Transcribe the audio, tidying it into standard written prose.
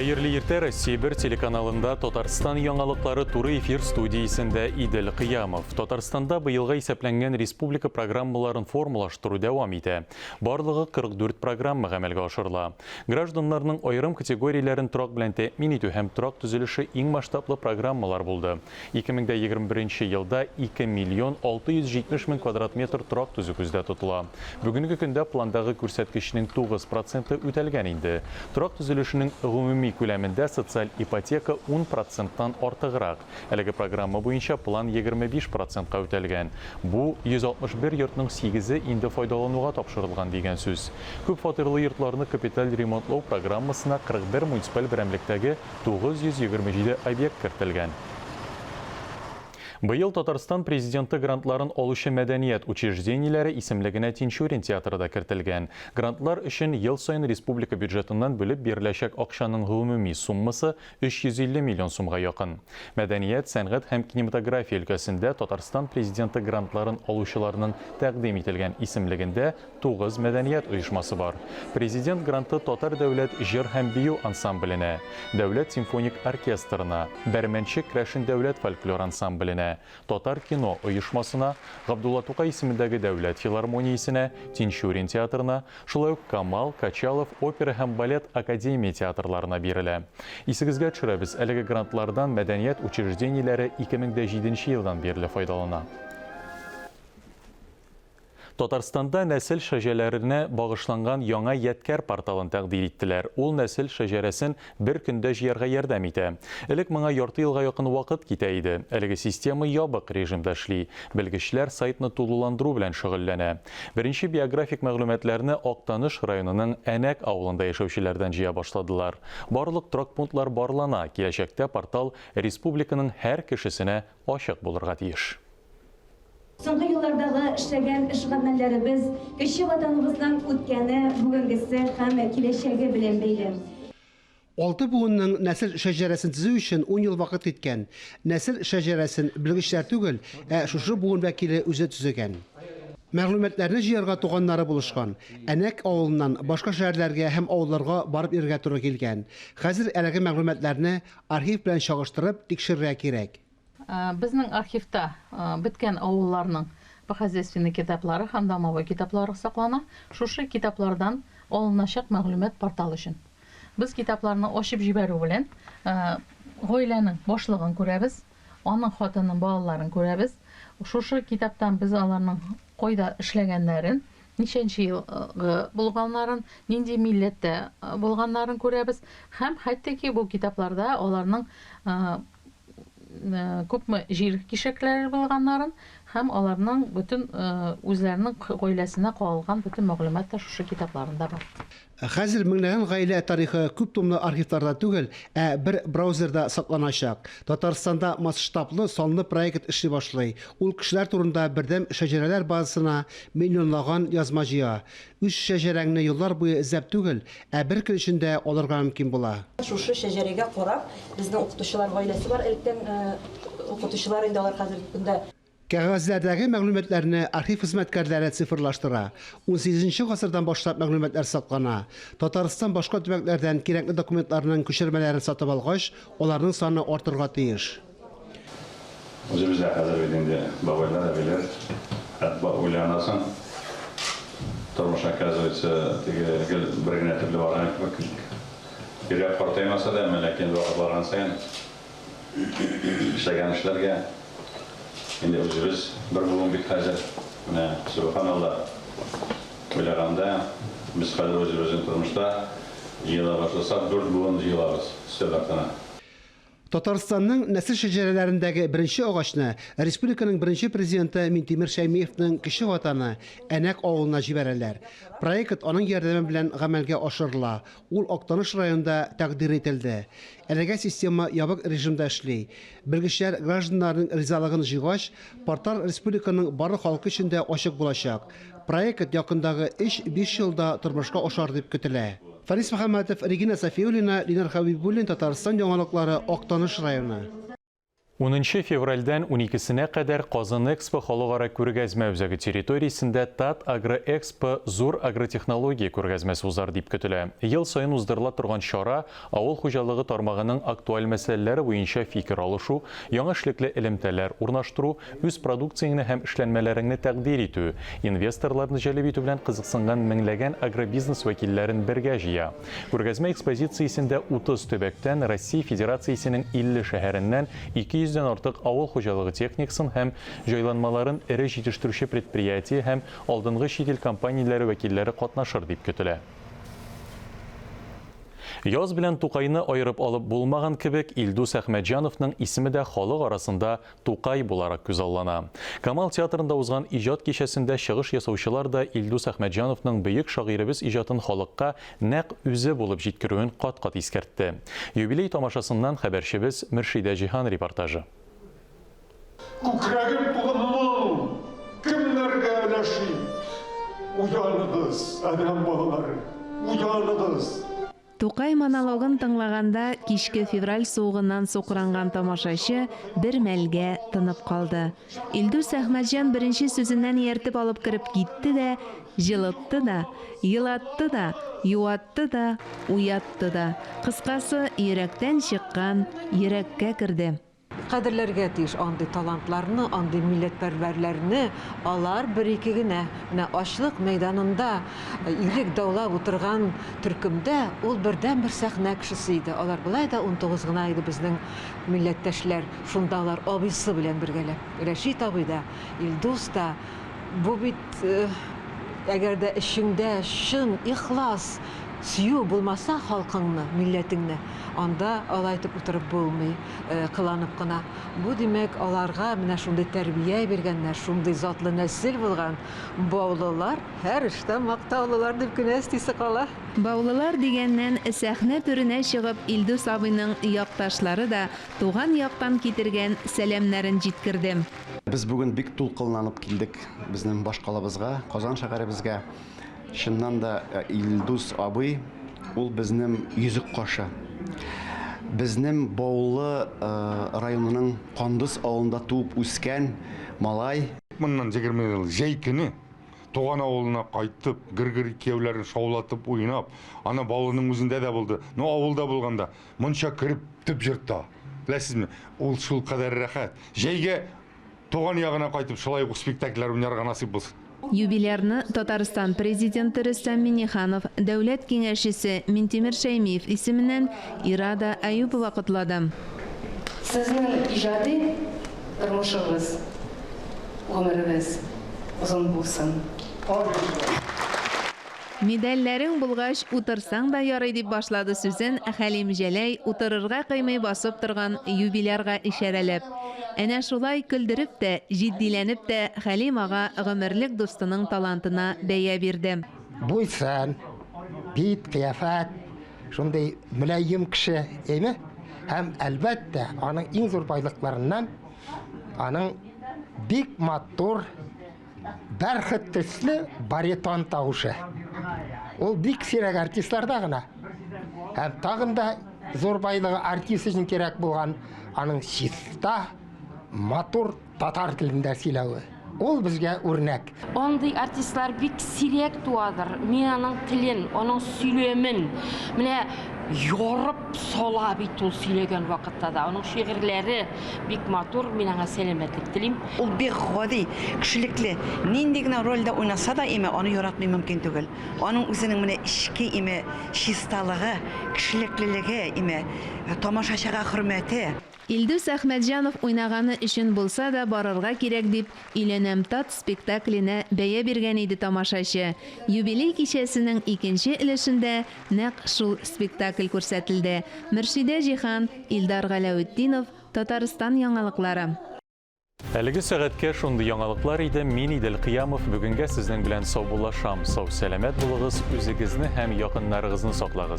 Хайырлы ерте Россия бер телеканалында Татарстан яңалыклары туры эфир студиясында Идел Кыямов. Татарстанда быелга исәпләнгән республика программаларын формалаштыру дәвам итә. Барлыгы 44 программа гамәлгә ашырыла. Гражданнарның аерым категорияләрен торак белән тәэмин итү һәм торак төзелеше иң масштаблы программалар булды. 2021 елда 2 миллион 670 мең квадрат метр торак төзү күздә тотыла. Бүгенге көндә пландагы күрсәткечнең 9% үтәлгән инде. Торак төзелешенең гомуми күләмендә социаль ипотека 10%-тан артыграк. Әлеге программа буенча план 25%-ка үтәлгән. Бу 161 йортның 8-е инде файдалануга тапшырылган дигән сүз. Күп фатирлы йортларны капиталь ремонтлау программасына 41 муниципаль берәмлектәге 927 объект кертелгән. Быел Татарстан президенты грантларын алучы мәдәният учреждениеләре исемлегенә Тинчурин театрында кертелгән. Грантлар өчен ел сайын республика бюджетыннан бүлеп биреләчәк акчаның гомуми суммасы 350 миллион сумга якын. Мәдәният, сәнгать һәм кинематография өлкәсендә Татарстан президенты грантларын алучыларның тәкъдим ителгән исемлегендә 9 мәдәният оешмасы бар. Президент гранты Татар дәүләт җыр һәм бию ансамбленә, Дәүләт симфоник оркестрына, Бәрмәнче Крәшин дәүләт фольклор ансамбленә, Татар кино оешмасына, Габдулла Тукай исемендәге дәүләт филармониясенә, Тинчурин театрына, шулай ук Камал, Качалов опера һәм балет академия театрларына бирелә. Исегезгә төшерәбез, әлеге грантлардан мәдәният учреждениеләре 2007 елдан бирле файдалана. Татарстанда нәсел шәҗәрәләренә багышланган яңа ядкәр порталын тәкъдим иттеләр. Ул нәсел шәҗәрәсен бер көндә җыярга ярдәм итә. Элек моңа ярты елга якын вакыт китә иде. Әлеге система ябык режимда эшли. Белгечләр сайтны тулыландыру белән шөгыльләнә. Беренче биографик мәгълүматларны Актаныш районының Әнәк авылында яшәүчеләрдән җыя башладылар. Барлык торак пунктлар барлана. Киләчәктә портал республиканың һәр кешесенә ачык булырга тиеш. Соңгы еллардагы эшләгән эш гамәлләребез кече ватаныбызның үткәне, бүгенгесе һәм киләчәге белән бәйле. 6 буынның нәсел шәҗәрәсен төзү өчен 10 ел вакыт иткән. Нәсел шәҗәрәсен белгечләр түгел, шушы буын вәкиле үзе төзегән. Мәгълүматларны җыярга туганнары булышкан. Әнәк авылыннан башка шәһәрләргә һәм авылларга барып йөрергә туры килгән. Хәзер әлеге мәгълүматларны архив белән чагыштырып тикшерергә кирәк. Безнең архивта беткән авылларның хозяйственный китаплары һәм домовой китаплары саклана. Шушы китаплардан алыначак мәгълүмат портал өчен. Без китапларны ачып җибәрү белән гаиләнең башлыгын күрәбез, аның хатынын, балаларын күрәбез. Шушы китаптан без аларның кайда эшләгәннәрен, ничәнче елгы булганнарын, нинди милләттә булганнарын күрәбез. Һәм хәтта бу китапларда аларның күпме җир кишәкләре булганнарын һәм аларның бөтен үзләренең гаиләсенә калган бөтен мәгълүмат та шушы китапларында бар. Хәзер меңләгән гаилә тарихы күп томлы архивларда түгел, бер браузерда сакланачак. Татарстанда масштаблы санлы проект эшли башлый. Ул кешеләр турында бердәм шәҗәрәләр базасына миллионлаган язма җыя. Үз шәҗәрәңне еллар буе эзләп түгел, бер көн эчендә алырга мөмкин була. Шушы шәҗәрәгә карап, безнең укытучылар гаиләсе бар. Электән укытучылар инде алар хәзер көндә Кәгазьләрдәге мәгълүматларны архив хезмәткәрләре цифрлаштыра. 18 гасырдан башлап мәгълүматлар саклана. Татарстан башка төбәкләрдән кирәкле документларның күчермәләрен сатып алгач, аларның саны артырга тиеш. Үзебездә хәзер инде бабайлар әбиләр уйланасың. Тормыш оказывается теге бер генә төрле барган кебек. Кирәк картаймаса да, ләкин барган саен эшләгән эшләргә Инде үзебез бер буын бит хәзер. Менә субханалла уйлаганда без хәзер үзебезнең тормышта җыела башласак 4 буын җыелабыз сөйләптән. Татарстанның нәсел шәҗәрәләрендәге беренче агачны республиканың беренче президенты Минтимер Шәймиевның кече ватаны Әнәк авылына җибәрәләр. Проект аның ярдәме белән гамәлгә ашырыла. Ул Актаныш районында тәкъдир ителде. Әлеге система ябык режимда эшли. Белгечләр гражданнарның ризалыгын җыйгач, портал республиканың барлык халкы өчен дә ачык булачак. Проект якындагы 5 елда тормышка ашар дип көтелә. Фарис Мөхәммәтов, Регина Сафиуллина, Линар Хабибуллин, Татарстан яңалыклары, Актаныш районы. 10 февральдан 12-сіне қадар Қазан Экспо халықара күргәзмә үзәге территориясендә Тат Агро Экспо зур агротехнология күргәзмәсе узар дип көтелә. Ел сайын уздырыла торган чара авыл хуҗалыгы тармагының актуаль мәсьәләләре буенча фикер алышу, яңа эшлекле элемтәләр урнаштыру, үз продукцияңны һәм эшләнмәләреңне тәкъдим итү, инвесторларны җәлеп итү белән кызыксынган меңләгән агробизнес вәкилләрен бергә җыя. Күргәзмә экспозициясендә 30 төбәктән Россия Федерациясенең 50 шәһәреннән 200-дән артык авыл хуҗалыгы техникасын һәм җайланмаларын эре җитештерүче предприятие һәм алдынгы чит ил компанияләре вәкилләре катнашыр дип көтелә. Яз белән Тукайны айырып алып булмаган кебек, Илдус Әхмәтҗановның исеме дә халык арасында Тукай буларак күзаллана. Камал театрында узган иҗат кичәсендә чыгыш ясаучылар да Илдус Әхмәтҗановның бөек шагыйребез иҗатын халыкка нәкъ үзе булып җиткерүен кат-кат искәртте. Юбилей тамашасыннан хәбәрчебез Мөршидә Җиһан репортажы. Күкрәгем туган кемнәргә өләши? Уяныгыз, әнәм балалары, уяныгыз. Тукай монологын тыңлаганда кичке февраль суыгыннан сукранган тамашачы бер мәлгә тынып калды. Илдус Әхмәтҗан беренче сүзеннән ияртеп алып кереп китте дә, җылытты да, елатты да, юатты да, уятты да. Кыскасы, йөрәктән чыккан йөрәккә керде. Кадерләргә тиеш андый талантларны, андый милләтпәрвәрләрне алар бер-ике генә. Менә ачлык мәйданында ирек даулап утырган төркемдә ул бердән-бер сәхнә кешесе иде. Алар болай да 19 гына иде безнең милләттәшләр. Шунда алар абыйсы белән бергәләп. Рәшит абый да, Илдус да, бу бит әгәр дә эшеңдә шын, ихлас, сөю булмаса халкыңны, милләтеңне, анда алай итеп утырып булмый, кыланып кына. Бу димәк, аларга менә шундый тәрбия биргәннәр, шундый затлы нәсел булган баулылар һәр эштә мактаулылар дип кенә әстисе кала. Баулылар дигәннән сәхнә түренә чыгып Илдус абыйның якташлары да туган яктан китергән сәламнәрен җиткерде. Без бүген бик тулкынланып килдек безнең башкалабызга, Казан шәһәребезгә. Шуннан да Илдус абый ул безнең йөзек кашы. Безнең Баулы районының Кандыс авылында туып үскән малай. Моннан 20 ел җәй көне туган авылына кайтып, гыр-гыр кияүләрен шаулатып уйнап, ана Баулының үзендә дә булды. Ну авылда булганда монча кирип төп җырта. Беләсезме? Ул шул кадәр рәхәт. Җәйгә туган ягына кайтып шулай ук спектакльләр уйнарга насыйп булсын. Юбилярны Татарстан президенты Рөстәм Миңнеханов, дәүләт киңәшчесе Минтимер Шәймиев исеменнән Ирада Аюпова котлады. Сезнең иҗади тормышыгыз, гомерегез озын булсын. Медальләрен булгач, утырсаң да ярый дип башлады сүзен Хәлим Җәләй, утырырга кыймый басып торган юбилярга ишарәләп. Әнә шулай көлдереп тә, җитдиләнеп тә Хәлим ага гомерлек дустының талантына бәя бирде. Буйсан, бит, кыяфәт, шундый мөләйим кеше, әйме? Һәм әлбәттә, аның иң зур байлыкларыннан аның бик матур, бәрхет төсле баритон тавышы. Ул бик сирәк артистларда гына. Һәм тагын да зур байлыгы артист өчен кирәк булган аның чиста, матур татар телендә сөйләве. Ул безгә үрнәк. Андый артистлар бик сирәк туадыр. Мин аның телен, аның сөйләмен, менә yorып сала бит ул сөйләгән вакытта да. Аның шигырьләре бик матур, мин аңа сәламәтлек телим. Ул бик гади, кешелекле, нинди генә рольдә уйнаса да, аны яратмый мөмкин түгел. Аның үзенең менә ички чисталыгы, кешелеклелеге, тамашачыга хөрмәте. Илдус Әхмәтҗанов уйнаганы өчен булса да барырга кирәк дип Иләнәм тат спектакленә бәя биргән иде тамашачы. Юбилей кичәсенең икенче өлешендә нәкъ шул спектакль күрсәтелде. Мөршидә Җиһан, Илдар Галәветдинов, Татарстан яңалыклары. Әлеге сәгатькә шундый яңалыклар иде. Мин Идел Кыямов бүгенгә сезнең белән сау булашам. Сау сәламәт булыгыз, үзегезне һәм якыннарыгызны саклагыз.